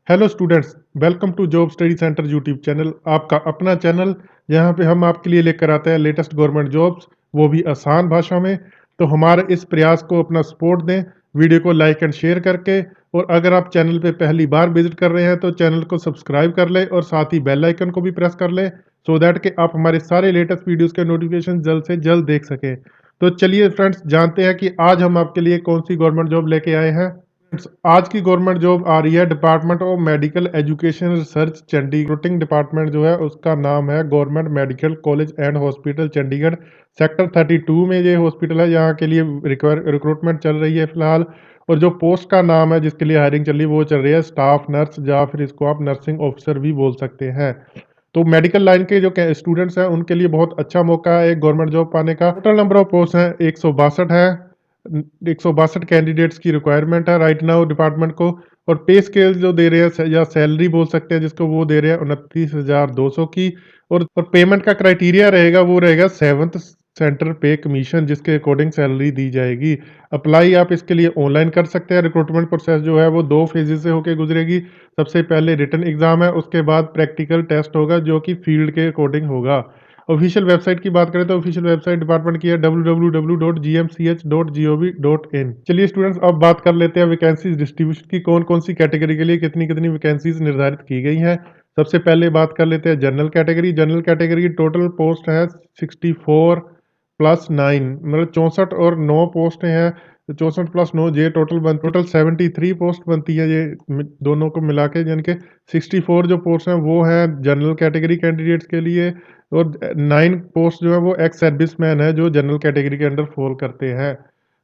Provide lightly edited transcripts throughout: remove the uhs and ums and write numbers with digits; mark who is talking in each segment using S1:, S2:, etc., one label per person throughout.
S1: Hello students, welcome to job study centre YouTube channel. आपका अपना channel जहां पे हम आपके लिए लेकर आते हैं लेटेस्ट गवर्नमेंट जॉब्स, वो भी आसान भाषा में। तो हमारे इस प्रयास को अपना सपोर्ट दें वीडियो को लाइक एंड शेयर करके। और अगर आप चैनल पे पहली बार विजिट कर रहे हैं तो चैनल को सब्सक्राइब कर लें और साथ ही बेल आइकन को भी प्रेस कर लें, सो दैट कि आप हमारे सारे लेटेस्ट वीडियोस के नोटिफिकेशन जल्द से जल्द देख सकें। तो चलिए फ्रेंड्स, जानते हैं कि आज हम आपके लिए कौन सी गवर्नमेंट जॉब लेके आए हैं। आज की गवर्नमेंट जॉब आ रही है department of medical education research Chandigarh. Recruiting department जो है उसका नाम है government medical college and hospital Chandigarh. Sector 32 में ये हॉस्पिटल है, यहाँ के लिए रिक्रूटमेंट चल रही है फिलहाल। और जो पोस्ट का नाम है जिसके लिए हायरिंग चल रही है वो चल रही है स्टाफ नर्स, या फिर इसको आप नर्सिंग ऑफिसर भी बोल सकते हैं। तो मेडिकल लाइन के जो स्टूडेंट्स हैं उनके लिए बहुत अच्छा मौका है एक गवर्नमेंट जॉब पाने का। टोटल नंबर ऑफ पोस्ट हैं 162 है। 162 कैंडिडेट्स की रिक्वायरमेंट है राइट नाउ डिपार्टमेंट को। और पे स्केल जो दे रहे हैं या सैलरी बोल सकते हैं जिसको, वो दे रहे हैं 29,200 की। और पेमेंट का क्राइटेरिया रहेगा, वो रहेगा 7th सेंटर पे कमीशन, जिसके अकॉर्डिंग सैलरी दी जाएगी। अप्लाई आप इसके लिए ऑनलाइन कर सकते हैं। रिक्रूटमेंट प्रोसेस जो है वो 2 फेजेस से होकर गुजरेगी। सबसे पहले रिटन एग्जाम है, उसके बाद प्रैक्टिकल टेस्ट होगा जो कि फील्ड के अकॉर्डिंग होगा। ऑफिशियल वेबसाइट की बात करें तो ऑफिशियल वेबसाइट डिपार्टमेंट की है www.gmch.gov.in। चलिए स्टूडेंट्स, अब बात कर लेते हैं वैकेंसीज डिस्ट्रीब्यूशन की, कौन कौन सी कैटेगरी के लिए कितनी कितनी वैकेंसीज निर्धारित की गई हैं। सबसे पहले बात कर लेते हैं जनरल कैटेगरी। जनरल कैटेगरी की टोटल पोस्ट है 64 प्लस 9, मतलब 64 और 9 पोस्ट हैं। 64 प्लस 9 ये टोटल 73 पोस्ट बनती है, ये दोनों को मिला के, यानी कि 64 जो पोस्ट हैं वो हैं जनरल कैटेगरी कैंडिडेट्स के लिए। और 9 पोस्ट जो है वो एक्स सर्विसमैन है जो जनरल कैटेगरी के अंडर फॉल करते हैं।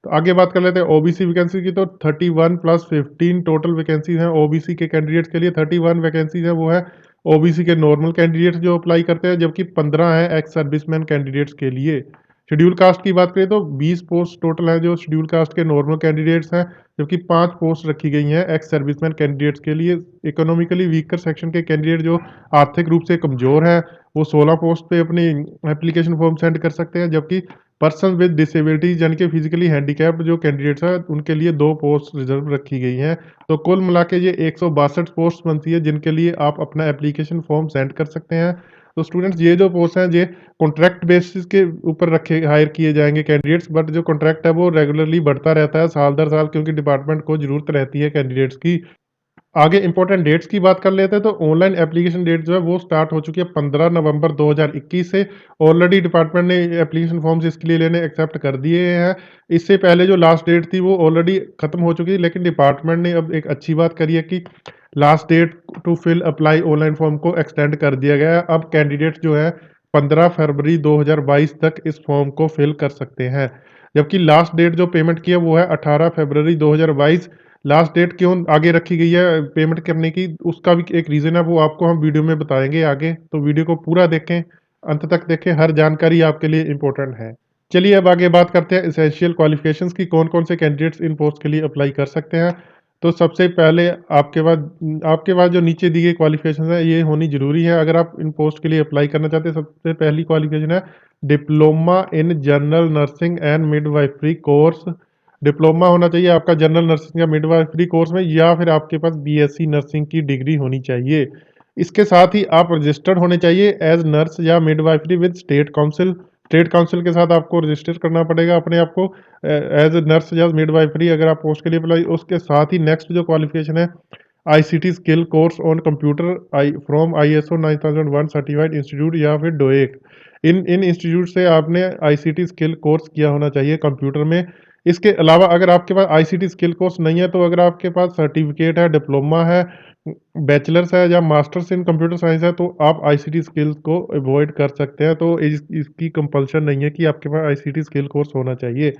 S1: तो आगे बात कर लेते हैं ओबीसी वैकेंसी की। तो 31 प्लस 15 टोटल वैकेंसीज हैं ओबीसी के कैंडिडेट्स के लिए। 31 वैकेंसीज हैं वो है ओबीसी के नॉर्मल कैंडिडेट्स जो अप्लाई करते हैं, जबकि 15 है एक्स सर्विसमैन कैंडिडेट्स के लिए। शेड्यूल कास्ट की बात करें तो 20 पोस्ट टोटल है जो शेड्यूल कास्ट के नॉर्मल कैंडिडेट्स हैं, जबकि 5 पोस्ट रखी गई हैं एक्स सर्विसमैन कैंडिडेट्स के लिए। इकोनॉमिकली वीकर सेक्शन के कैंडिडेट जो आर्थिक रूप से कमजोर हैं वो 16 पोस्ट पे अपनी एप्लीकेशन फॉर्म सेंड कर सकते हैं, जबकि पर्सन विद डिसेबिलिटीज यानी कि फिजिकली हैंडीकैप्ड जो कैंडिडेट्स हैं उनके लिए 2 पोस्ट रिजर्व रखी गई हैं। तो कुल मिला के ये 162 पोस्ट बनती है जिनके लिए आप अपना एप्लीकेशन फॉर्म सेंड कर सकते हैं। तो स्टूडेंट्स, ये जो पोस्ट हैं ये कॉन्ट्रैक्ट बेसिस के ऊपर रखे हायर किए जाएंगे कैंडिडेट्स, बट जो कॉन्ट्रैक्ट है वो रेगुलरली बढ़ता रहता है साल दर साल, क्योंकि डिपार्टमेंट को जरूरत रहती है कैंडिडेट्स की। आगे इंपॉर्टेंट डेट्स की बात कर लेते हैं। तो ऑनलाइन एप्लीकेशन डेट जो है वो स्टार्ट हो चुकी है 15 नवंबर 2021 से। ऑलरेडी डिपार्टमेंट ने एप्लीकेशन फॉर्म्स इसके लिए लेने एक्सेप्ट कर दिए हैं। इससे पहले जो लास्ट डेट थी वो ऑलरेडी खत्म हो चुकी है, लेकिन डिपार्टमेंट ने अब एक अच्छी बात करी है कि last date to fill apply online form को एक्सटेंड कर दिया गया है। अब कैंडिडेट्स जो है 15 फरवरी 2022 तक इस फॉर्म को फिल कर सकते हैं, जबकि लास्ट डेट जो पेमेंट की है वो है 18 फरवरी 2022। लास्ट डेट क्यों आगे रखी गई है पेमेंट करने की, उसका भी एक रीज़न है, वो आपको हम वीडियो में बताएंगे आगे। तो वीडियो को पूरा देखें, अंत तक देखें, हर जानकारी आपके लिए इंपॉर्टेंट है। चलिए अब आगे बात करते हैं एसेंशियल क्वालिफिकेशंस की, कौन कौन से कैंडिडेट्स इन पोस्ट के लिए अप्लाई कर सकते हैं। तो सबसे पहले आपके पास जो नीचे दी गई क्वालिफिकेशन है ये होनी जरूरी है अगर आप इन पोस्ट के लिए अप्लाई करना चाहते हैं। सबसे पहली क्वालिफिकेशन है diploma in general nursing and midwifery course. Diploma होना चाहिए आपका जनरल नर्सिंग या मिडवाइफरी कोर्स में, या फिर आपके पास बीएससी नर्सिंग की डिग्री होनी चाहिए। इसके साथ ही आप रजिस्टर्ड होने चाहिए एज नर्स या midwifery with state council. State council के साथ आपको रजिस्टर करना पड़ेगा अपने आप को एज नर्स या मिडवाइफरी अगर आप पोस्ट के लिए अप्लाई। उसके साथ ही नेक्स्ट जो क्वालिफिकेशन है ICT skill course on computer I from ISO 9001 certified institute या फिर डोएक। इन इंस्टीट्यूट से आपने आईसीटी स्किल कोर्स किया होना चाहिए कंप्यूटर में। इसके अलावा अगर आपके पास आईसीटी स्किल कोर्स नहीं है तो अगर आपके पास सर्टिफिकेट है, डिप्लोमा है, बैचलर्स है या मास्टर्स इन कंप्यूटर साइंस है तो आप आईसीटी स्किल्स को अवॉइड कर सकते हैं। तो इसकी कंपल्शन नहीं है कि आपके पास आईसीटी स्किल कोर्स होना चाहिए।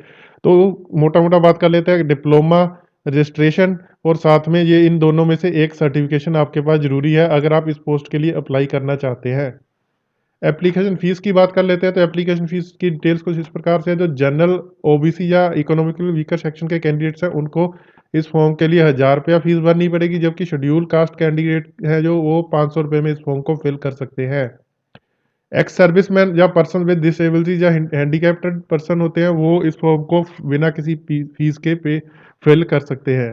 S1: तो मोटा मोटा बात कर लेते हैं, डिप्लोमा, रजिस्ट्रेशन और साथ में ये इन दोनों में से एक सर्टिफिकेशन आपके पास ज़रूरी है अगर आप इस पोस्ट के लिए अप्लाई करना चाहते हैं। एप्लीकेशन फ़ीस की बात कर लेते हैं। तो एप्लीकेशन फ़ीस की डिटेल्स कुछ इस प्रकार से है, जो जनरल, ओबीसी या इकोनॉमिकली वीकर सेक्शन के कैंडिडेट्स हैं उनको इस फॉर्म के लिए 1000 रुपया फीस भरनी पड़ेगी, जबकि शेड्यूल कास्ट कैंडिडेट है जो वो 500 रुपये में इस फॉर्म को फिल कर सकते हैं। एक्स सर्विसमैन या पर्सन विद डिसेबिलिटीज या हैंडीकैप्टेड पर्सन होते हैं वो इस फॉर्म को बिना किसी फीस के पे फिल कर सकते हैं।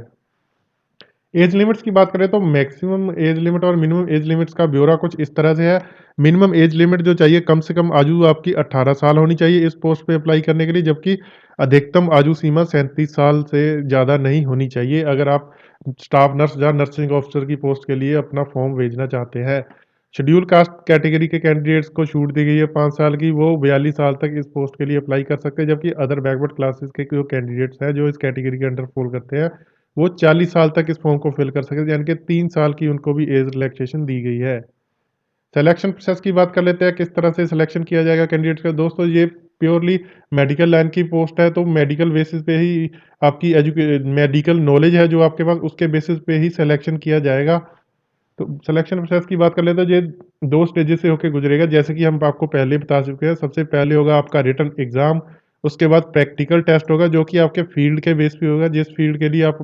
S1: एज लिमिट्स की बात करें तो मैक्सिमम एज लिमिट और मिनिमम एज लिमिट्स का ब्यौरा कुछ इस तरह से है। मिनिमम एज लिमिट जो चाहिए कम से कम आयु आपकी 18 साल होनी चाहिए इस पोस्ट पे अप्लाई करने के लिए, जबकि अधिकतम आयु सीमा 37 साल से ज़्यादा नहीं होनी चाहिए अगर आप स्टाफ नर्स या नर्सिंग ऑफिसर की पोस्ट के लिए अपना फॉर्म भेजना चाहते हैं। शेड्यूल कास्ट कैटेगरी के कैंडिडेट्स को छूट दी गई है 5 साल की, वो 42 साल तक इस पोस्ट के लिए अप्लाई कर सकते हैं, जबकि अदर बैकवर्ड क्लासेस के जो कैंडिडेट्स हैं जो इस कैटेगरी के अंडर फॉल करते हैं वो 40 साल तक इस फॉर्म को फिल कर सकते हैं, यानी कि 3 साल की उनको भी एज रिलैक्सेशन दी गई है। सिलेक्शन प्रोसेस की बात कर लेते हैं, किस तरह से सिलेक्शन किया जाएगा कैंडिडेट्स का। दोस्तों ये प्योरली मेडिकल लाइन की पोस्ट है, तो मेडिकल बेसिस पे ही आपकी मेडिकल नॉलेज है जो आपके पास, उसके बेसिस पे ही सिलेक्शन किया जाएगा। तो सिलेक्शन प्रोसेस की बात कर लेते हैं, ये 2 स्टेजेस से होके गुजरेगा, जैसे कि हम आपको पहले बता चुके हैं। सबसे पहले होगा आपका रिटन एग्ज़ाम, उसके बाद प्रैक्टिकल टेस्ट होगा जो कि आपके फील्ड के बेस पे होगा, जिस फील्ड के लिए आप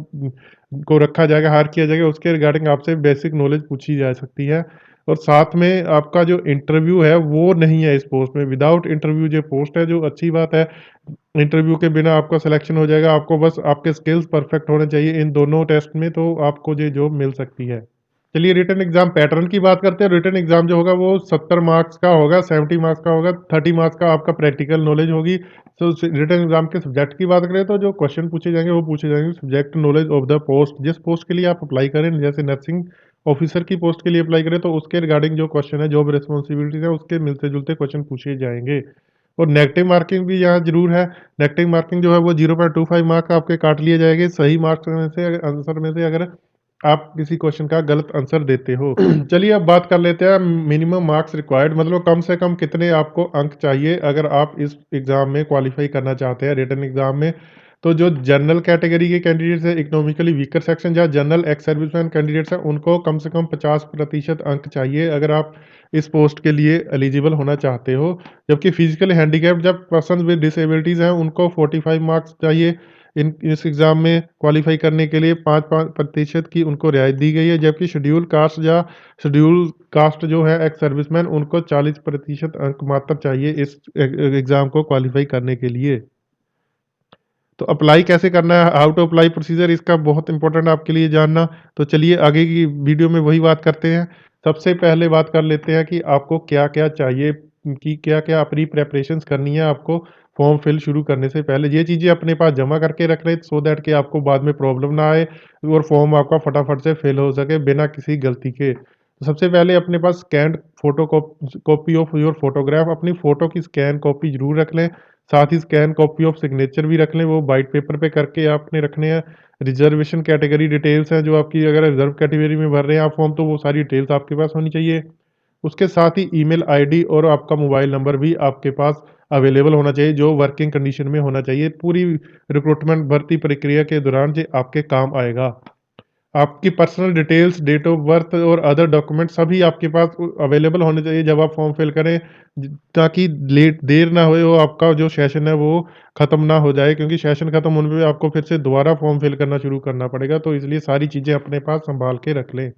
S1: को रखा जाएगा, हायर किया जाएगा, उसके रिगार्डिंग आपसे बेसिक नॉलेज पूछी जा सकती है। और साथ में आपका जो इंटरव्यू है वो नहीं है इस पोस्ट में, विदाउट इंटरव्यू ये पोस्ट है, जो अच्छी बात है। इंटरव्यू के बिना आपका सिलेक्शन हो जाएगा, आपको बस आपके स्किल्स परफेक्ट होने चाहिए इन दोनों टेस्ट में, तो आपको ये जॉब मिल सकती है। चलिए रिटन एग्जाम पैटर्न की बात करते हैं। रिटन एग्जाम जो होगा वो 70 मार्क्स का होगा, 70 मार्क्स का होगा, 30 मार्क्स का आपका प्रैक्टिकल नॉलेज होगी। तो रिटन एग्जाम के सब्जेक्ट की बात करें तो जो क्वेश्चन पूछे जाएंगे वो पूछे जाएंगे subject knowledge of the post, जिस पोस्ट के लिए आप अप्लाई करें, जैसे नर्सिंग ऑफिसर की पोस्ट के लिए अप्लाई करें तो उसके रिगार्डिंग जो क्वेश्चन है, जॉब रिस्पॉन्सिबिलिटीज है, उसके मिलते जुलते क्वेश्चन पूछे जाएंगे। और नेगेटिव मार्किंग भी यहाँ जरूर है। नेगेटिव मार्किंग जो है वो 0.25 मार्क आपके काट लिए जाएंगे सही मार्क्स में से, आंसर में से, अगर आप किसी क्वेश्चन का गलत आंसर देते हो। चलिए अब बात कर लेते हैं मिनिमम मार्क्स रिक्वायर्ड, मतलब कम से कम कितने आपको अंक चाहिए अगर आप इस एग्ज़ाम में क्वालिफाई करना चाहते हैं रिटन एग्ज़ाम में। तो जो जनरल कैटेगरी के कैंडिडेट्स हैं, इकोनॉमिकली वीकर सेक्शन या जनरल एक्स सर्विसमैन कैंडिडेट्स हैं, उनको कम से कम 50% अंक चाहिए अगर आप इस पोस्ट के लिए एलिजिबल होना चाहते हो। जबकि फिजिकली हैंडीकैप्ड जब पर्सन विद डिसेबिलिटीज़ हैं उनको 45 मार्क्स चाहिए इन इस एग्ज़ाम में क्वालिफाई करने के लिए। 5% की उनको रियायत दी गई है, जबकि शेड्यूल कास्ट या शेड्यूल कास्ट जो है एक्स सर्विसमैन, उनको 40% अंक मात्र चाहिए इस एग्ज़ाम को क्वालिफाई करने के लिए। तो अप्लाई कैसे करना है, हाउ टू अप्लाई प्रोसीजर, इसका बहुत इंपॉर्टेंट आपके लिए जानना। तो चलिए आगे की वीडियो में वही बात करते हैं। सबसे पहले बात कर लेते हैं कि आपको क्या क्या चाहिए, कि क्या क्या अपनी प्रेपरेशंस करनी है आपको फॉर्म फिल शुरू करने से पहले। ये चीज़ें अपने पास जमा करके रख लें सो दैट कि आपको बाद में प्रॉब्लम ना आए और फॉर्म आपका फटाफट से फिल हो सके बिना किसी गलती के। तो सबसे पहले अपने पास scanned photo copy of your photograph, अपनी फ़ोटो की स्कैन कॉपी ज़रूर रख लें। साथ ही स्कैन कॉपी ऑफ सिग्नेचर भी रख लें, वो वाइट पेपर पे करके आपने रखने हैं। रिजर्वेशन कैटेगरी डिटेल्स हैं जो आपकी, अगर रिजर्व कैटेगरी में भर रहे हैं आप फॉर्म, तो वो सारी डिटेल्स आपके पास होनी चाहिए। उसके साथ ही ईमेल आईडी और आपका मोबाइल नंबर भी आपके पास अवेलेबल होना चाहिए, जो वर्किंग कंडीशन में होना चाहिए। पूरी रिक्रूटमेंट भर्ती प्रक्रिया के दौरान ये आपके काम आएगा। आपकी personal details, date of birth और अदर डॉक्यूमेंट सभी आपके पास अवेलेबल होने चाहिए जब आप फॉर्म फिल करें, ताकि लेट देर ना होए और आपका जो सेशन है वो ख़त्म ना हो जाए, क्योंकि सेशन ख़त्म होने पे आपको फिर से दोबारा फॉर्म फिल करना शुरू करना पड़ेगा, तो इसलिए सारी चीज़ें अपने पास संभाल के रख लें।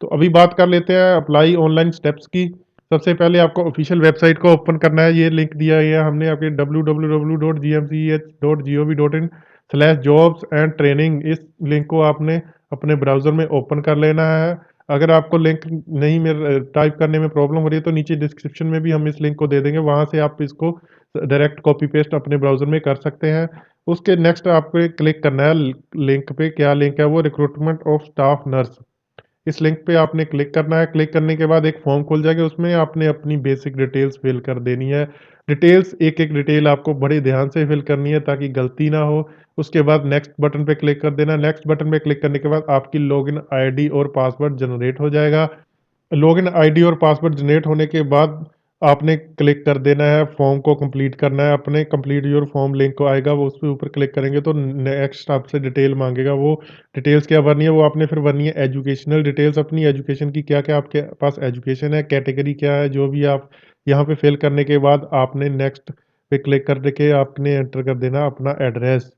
S1: तो अभी बात कर लेते हैं अप्लाई ऑनलाइन स्टेप्स की। सबसे पहले आपको ऑफिशियल वेबसाइट को ओपन करना है, ये लिंक दिया गया है हमने आपके www.gmch.gov.in/jobs एंड ट्रेनिंग, इस लिंक को आपने अपने ब्राउज़र में ओपन कर लेना है। अगर आपको लिंक नहीं मिल टाइप करने में प्रॉब्लम हो रही है तो नीचे डिस्क्रिप्शन में भी हम इस लिंक को दे देंगे, वहाँ से आप इसको डायरेक्ट कॉपी पेस्ट अपने ब्राउज़र में कर सकते हैं। उसके नेक्स्ट आपको क्लिक करना है लिंक पे, क्या लिंक है वो, रिक्रूटमेंट ऑफ स्टाफ नर्स। इस लिंक पे आपने क्लिक करना है। क्लिक करने के बाद एक फॉर्म खुल जाएगा, उसमें आपने अपनी बेसिक डिटेल्स फिल कर देनी है। डिटेल्स एक-एक डिटेल आपको बड़े ध्यान से फिल करनी है ताकि गलती ना हो। उसके बाद नेक्स्ट बटन पे क्लिक कर देना। नेक्स्ट बटन पे क्लिक करने के बाद आपकी लॉगिन आईडी और पासवर्ड जनरेट हो जाएगा। लॉगिन आईडी और पासवर्ड जनरेट होने के बाद आपने क्लिक कर देना है, फॉर्म को कंप्लीट करना है अपने। कंप्लीट योर फॉर्म लिंक को आएगा, वो उसके ऊपर क्लिक करेंगे तो नेक्स्ट आपसे डिटेल मांगेगा। वो डिटेल्स क्या भरनी है, वो आपने फिर भरनी है एजुकेशनल डिटेल्स, अपनी एजुकेशन की क्या क्या आपके पास एजुकेशन है, कैटेगरी क्या है, जो भी आप यहाँ पे फिल करने के बाद आपने नेक्स्ट पे क्लिक कर के आपने एंटर कर देना अपना एड्रेस।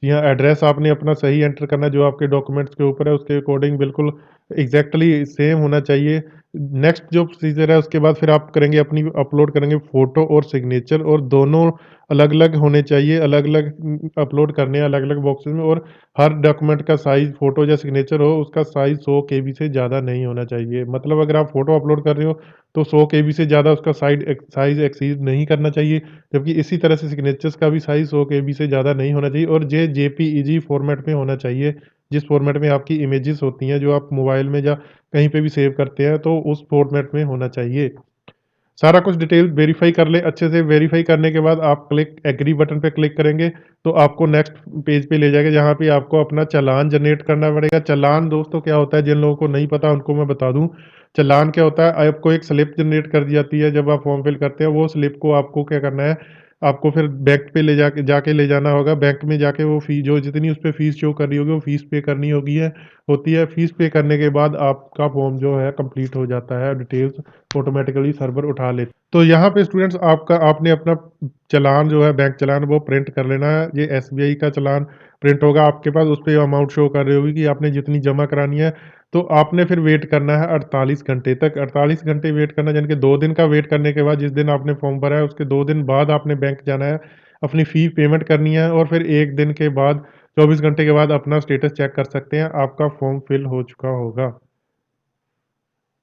S1: यहाँ एड्रेस आपने अपना सही एंटर करना है, जो आपके डॉक्यूमेंट्स के ऊपर है उसके अकॉर्डिंग बिल्कुल एग्ज़ैक्टली सेम होना चाहिए। नेक्स्ट जो प्रोसीजर है उसके बाद फिर आप करेंगे अपनी अपलोड करेंगे फ़ोटो और सिग्नेचर और दोनों अलग-अलग होने चाहिए, अलग-अलग अपलोड करने हैं अलग-अलग बॉक्सेस में और हर डॉक्यूमेंट का साइज़ फ़ोटो या सिग्नेचर हो उसका साइज़ 100 केबी से ज़्यादा नहीं होना चाहिए। मतलब अगर आप फ़ोटो अपलोड कर रहे हो तो 100 केबी से ज़्यादा उसका साइज़ एक्सीड नहीं करना चाहिए, जबकि इसी तरह से सिग्नेचर्स का भी साइज़ 100 केबी से ज़्यादा नहीं होना चाहिए और ये जेपीईजी फ़ॉर्मेट में होना चाहिए। जिस फ़ॉर्मेट में आपकी इमेजेस होती हैं, जो आप मोबाइल में या कहीं पे भी सेव करते हैं, तो उस फ़ॉर्मेट में होना चाहिए। सारा कुछ डिटेल वेरीफ़ाई कर लें, अच्छे से वेरीफ़ाई करने के बाद आप क्लिक एग्री बटन पे क्लिक करेंगे, तो आपको नेक्स्ट पेज पे ले जाएगा, जहाँ पे आपको अपना चालान जनरेट करना पड़ेगा। चालान दोस्तों क्या होता है, जिन लोगों को नहीं पता उनको मैं बता दूँ। चालान क्या होता है, आपको एक स्लिप जनरेट कर दी जाती है जब आप फॉर्म फिल करते हैं, वो स्लिप को आपको क्या करना है, आपको फिर बैंक पे ले जाके ले जाना होगा। बैंक में जाके वो फ़ी जो जितनी उस पे फ़ीस शो कर रही होगी, वो फ़ीस पे करनी होती है। फ़ीस पे करने के बाद आपका फॉर्म जो है कंप्लीट हो जाता है, डिटेल्स ऑटोमेटिकली सर्वर उठा ले। तो यहाँ पे स्टूडेंट्स आपने अपना चालान जो है बैंक चालान वो प्रिंट कर लेना है। ये एसबीआई का चालान प्रिंट होगा आपके पास, उस पे अमाउंट शो कर रही होगी कि आपने जितनी जमा करानी है। तो आपने फिर वेट करना है 48 घंटे तक। 48 घंटे वेट करना यानी कि 2 दिन का वेट करने के बाद जिस दिन आपने फॉर्म भरा है उसके 2 दिन बाद आपने बैंक जाना है, अपनी फ़ी पेमेंट करनी है और फिर 1 दिन के बाद 24 घंटे के बाद अपना स्टेटस चेक कर सकते हैं, आपका फॉर्म फिल हो चुका होगा।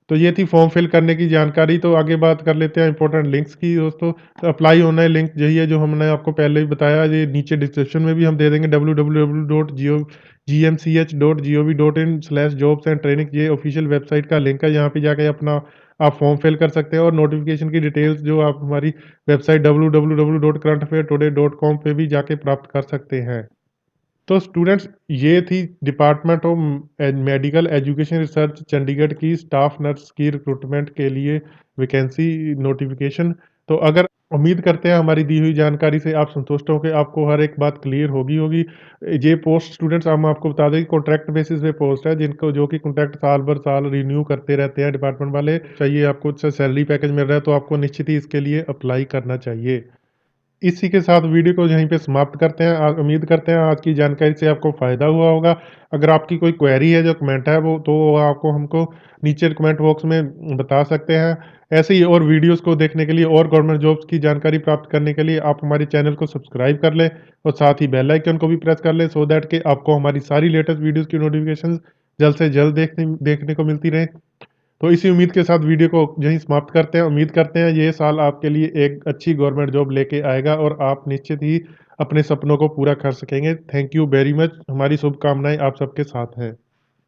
S1: तो ये थी फॉर्म फिल करने की जानकारी, तो आगे बात कर लेते हैं इंपॉर्टेंट लिंक्स की दोस्तों। तो अप्लाई ऑनलाइन लिंक यही है जो हमने आपको पहले ही बताया, ये नीचे डिस्क्रिप्शन में भी हम दे देंगे www.gmch.gov.in/jobs एंड ट्रेनिंग, ये ऑफिशियल वेबसाइट का लिंक है, यहाँ पे जाके अपना आप फॉर्म फिल कर सकते हैं और नोटिफिकेशन की डिटेल्स जो आप हमारी वेबसाइट www.currentaffairtoday.com पे भी जाके प्राप्त कर सकते हैं। तो स्टूडेंट्स ये थी department of medical education research Chandigarh की स्टाफ नर्स की रिक्रूटमेंट के लिए वैकेंसी नोटिफिकेशन। तो अगर उम्मीद करते हैं हमारी दी हुई जानकारी से आप संतुष्ट होंगे, आपको हर एक बात क्लियर होगी। ये पोस्ट स्टूडेंट्स हम आपको बता दें कॉन्ट्रैक्ट बेसिस पे पोस्ट है, जिनको जो कि कॉन्ट्रैक्ट साल भर साल रिन्यू करते रहते हैं डिपार्टमेंट वाले। चाहिए आपको अच्छा सैलरी पैकेज मिल रहा है तो आपको निश्चित ही इसके लिए अप्लाई करना चाहिए। इसी के साथ वीडियो को यहीं पे समाप्त करते हैं। उम्मीद करते हैं आज की जानकारी से आपको फ़ायदा हुआ होगा। अगर आपकी कोई क्वेरी है जो कमेंट है वो तो आपको हमको नीचे कमेंट बॉक्स में बता सकते हैं। ऐसे ही और वीडियोज़ को देखने के लिए और गवर्नमेंट जॉब्स की जानकारी प्राप्त करने के लिए आप हमारे चैनल को सब्सक्राइब कर लें और साथ ही बेल आइकन को भी प्रेस कर लें, सो दैट कि आपको हमारी सारी लेटेस्ट वीडियोज़ की नोटिफ़िकेशंस जल्द से जल्द देखने को मिलती रहें। तो इसी उम्मीद के साथ वीडियो को यहीं समाप्त करते हैं। उम्मीद करते हैं ये साल आपके लिए एक अच्छी गवर्नमेंट जॉब लेके आएगा और आप निश्चित ही अपने सपनों को पूरा कर सकेंगे। Thank you very much. हमारी शुभकामनाएँ आप सबके साथ हैं।